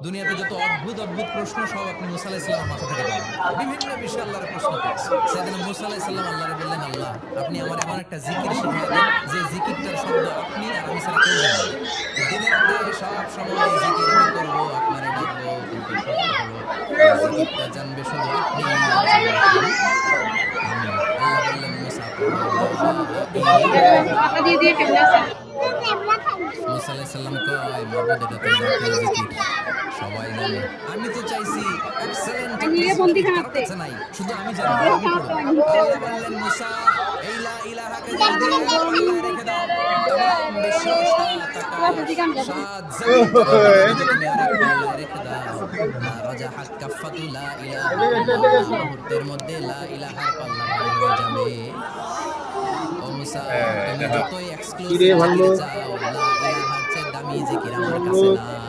দুনিয়াতে যত অদ্ভুত অদ্ভুত প্রশ্ন সব আপনি মুসা আলাইহিস সালামের মাথা থেকে পাবেন। বিভিন্ন বিষয়ে আল্লাহর প্রশ্ন করছে। সেদিন মুসা আলাইহিস সালাম আল্লাহরে বললেন, আল্লাহ আপনি আমার এমন একটা জিকির শিখিয়ে দেন যে জিকিরটার শব্দ আপনি আর আমি ছাড়া কেউ জানে না। দিনে রাতে সব সময় এই জিকির আমি করব, আপনারে ডাকবো, কিন্তু শর্ত হলো এই জিকিরটা জানবে শুধু আপনি আর জানবে শুধু আমি। আল্লাহ বললেন, মুসা মুসা আলাইহিস সালাম কয়, মাবুদ এটা তো জাতীয় জিকির, সবাই জানে। আমি তো চাইছি এক্সেলেন্ট একটা জিকির, কারো কাছে নাই, শুধু আমি জানবো, আমি পড়ব। আল্লাহ বললেন, মুসা এই লা ইলাহাকে জলদি পাল্লায় রেখে দাও। तमाम বিশ্ব, 7 আকাশ, 7 জমিন তুমি আরেক পাল্লায় রেখে দাও। রাজাহাত কাফাতু লা ইলাহা ইল্লাল্লাহ, মুহূর্তের মধ্যে লা ইলাহার পাল্লা ভারী হয়ে যাবে। ও মুসা, তুমি যতই এক্সক্লুসিভ জিকির চাও, লা ইলাহার চেয়ে দামি জিকির আমার কাছে নাই।